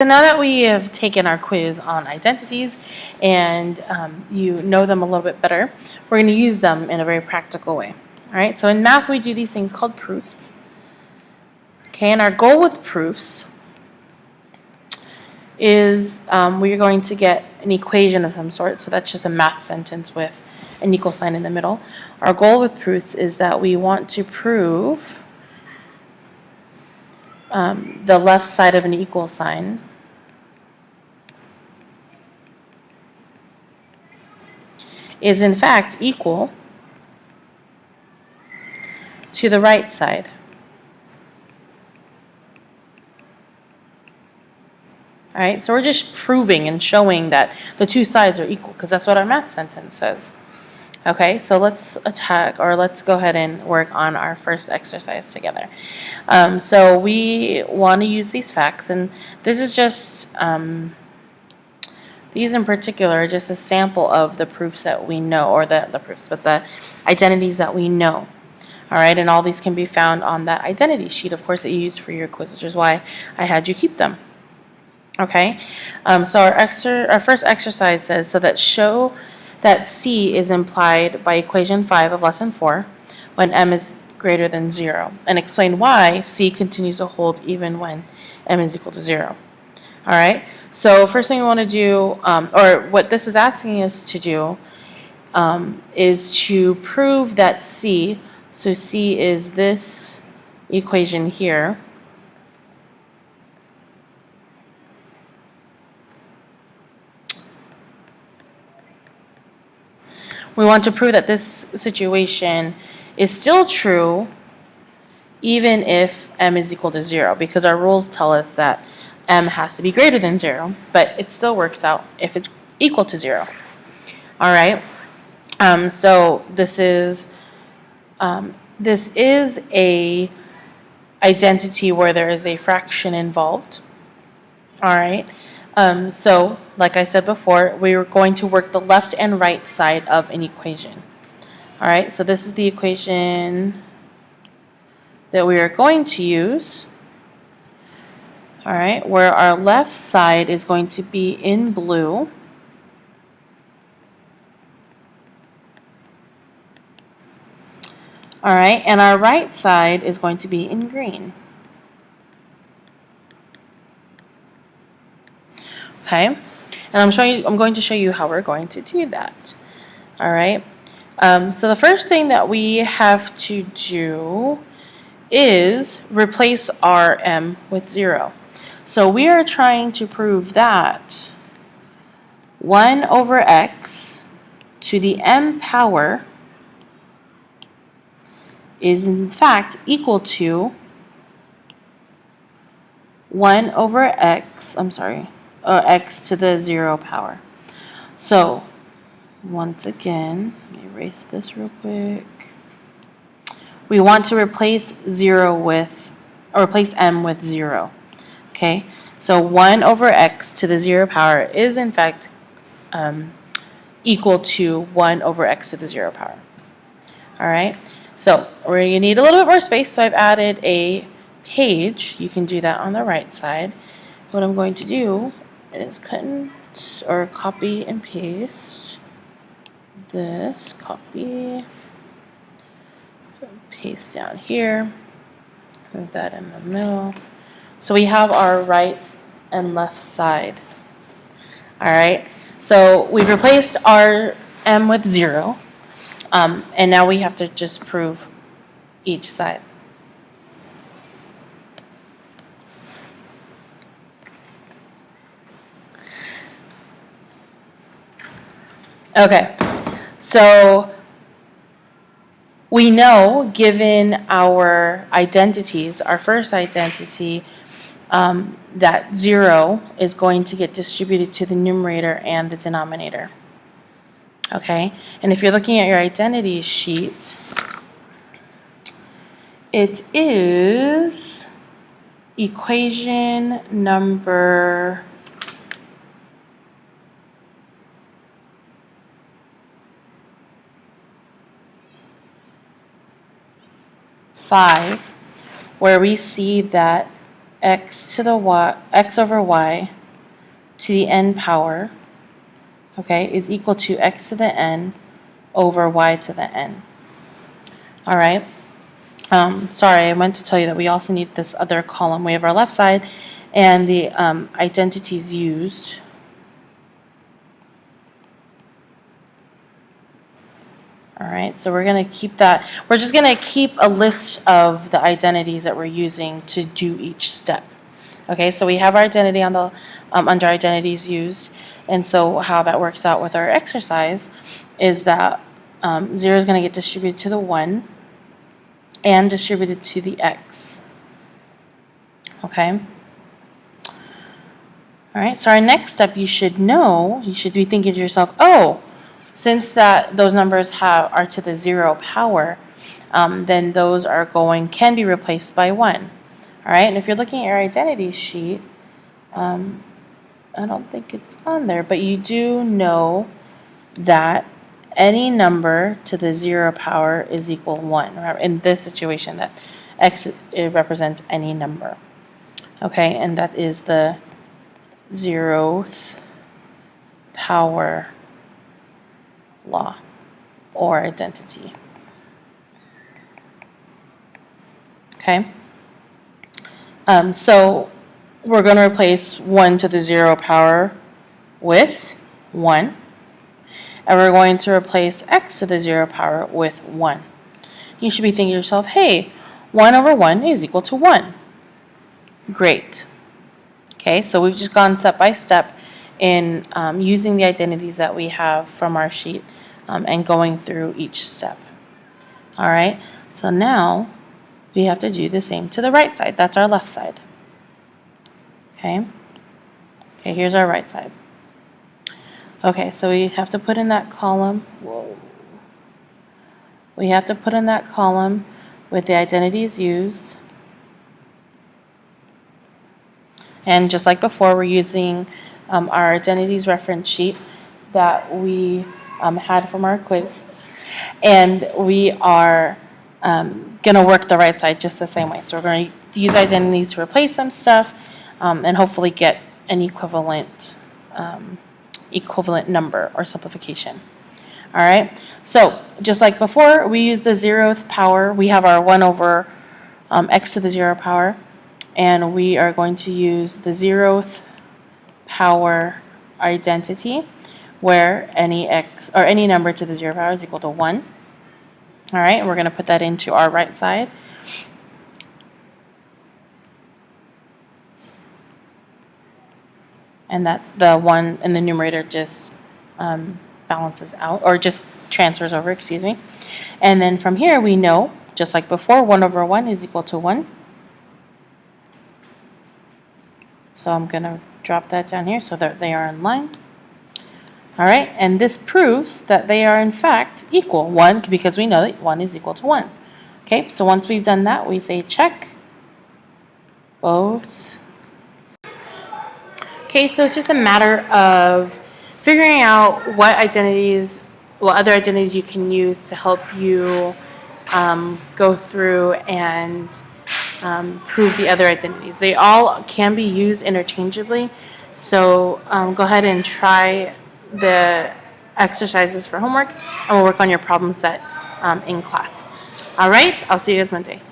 So now that we have taken our quiz on identities and you know them a little bit better, we're going to use them in a very practical way. All right, so in math we do these things called proofs. Okay, and our goal with proofs is we are going to get an equation of some sort, so that's just a math sentence with an equal sign in the middle. Our goal with proofs is that we want to prove the left side of an equal sign is in fact equal to the right side. All right, so we're just proving and showing that the two sides are equal because that's what our math sentence says. Okay, so let's go ahead and work on our first exercise together. So we want to use these facts, and this is just, these in particular are just a sample of the proofs that we know, or the proofs, but the identities that we know. All right, and all these can be found on that identity sheet, of course, that you used for your quiz, which is why I had you keep them. Okay, so our first exercise says, so that show that C is implied by equation 5 of lesson 4 when M is greater than 0, and explain why C continues to hold even when M is equal to 0. All right, so first thing we want to do, or what this is asking us to do, is to prove that C, so C is this equation here, we want to prove that this situation is still true even if M is equal to 0, because our rules tell us that M has to be greater than 0, but it still works out if it's equal to 0. All right, so this is a identity where there is a fraction involved. All right, so like I said before, we're going to work the left and right side of an equation. All right, so this is the equation that we are going to use. All right, where our left side is going to be in blue. All right, and our right side is going to be in green. Okay, and I'm going to show you how we're going to do that. All right, so the first thing that we have to do is replace our M with 0. So we are trying to prove that 1 over x to the m power is in fact equal to 1 over x, x to the 0 power. So once again, let me erase this real quick. We want to replace replace m with 0. Okay, so 1 over x to the 0 power is in fact equal to 1 over x to the 0 power. All right, so we're going to need a little bit more space, so I've added a page. You can do that on the right side. What I'm going to do is copy and paste this, paste down here, move that in the middle. So we have our right and left side. All right, so we've replaced our m with 0, and now we have to just prove each side. Okay, so we know, given our identities, our first identity, that 0 is going to get distributed to the numerator and the denominator. Okay, and if you're looking at your identity sheet, it is equation number 5, where we see that x over y to the n power, okay, is equal to x to the n over y to the n. All right. Sorry, I meant to tell you that we also need this other column. We have our left side and the identities used. All right, so we're going to keep that. We're just going to keep a list of the identities that we're using to do each step. Okay, so we have our identity on the under identities used, and so how that works out with our exercise is that 0 is going to get distributed to the 1 and distributed to the x. Okay. All right, so our next step, you should be thinking to yourself, oh, since those numbers are to the 0 power, then those can be replaced by 1. All right, and if you're looking at your identity sheet, I don't think it's on there, but you do know that any number to the 0 power is equal 1. Remember, in this situation, that x, it represents any number. Okay, and that is the 0th power law or identity. Okay, so we're going to replace 1 to the 0 power with 1, and we're going to replace x to the 0 power with 1. You should be thinking to yourself, hey, 1 over 1 is equal to 1. Great. Okay, so we've just gone step by step in using the identities that we have from our sheet and going through each step. All right, so now we have to do the same to the right side. That's our left side. Okay, here's our right side. Okay, so we have to put in that column. Whoa. We have to put in that column with the identities used. And just like before, we're using our identities reference sheet that we had from our quiz. And we are going to work the right side just the same way. So we're going to use identities to replace some stuff and hopefully get an equivalent number or simplification. All right, so just like before, we use the 0th power. We have our 1 over x to the 0 power, and we are going to use the 0th power identity where any number to the 0 power is equal to 1. All right, and we're going to put that into our right side. And that the 1 in the numerator just balances out, or just transfers over, excuse me. And then from here we know, just like before, 1 over 1 is equal to 1. So I'm going to drop that down here so that they are in line. All right, and this proves that they are in fact equal. 1, because we know that 1 is equal to 1. Okay, so once we've done that, we say check both. Okay, so it's just a matter of figuring out what other identities you can use to help you go through and prove the other identities. They all can be used interchangeably, so go ahead and try the exercises for homework, and we'll work on your problem set in class. All right, I'll see you guys Monday.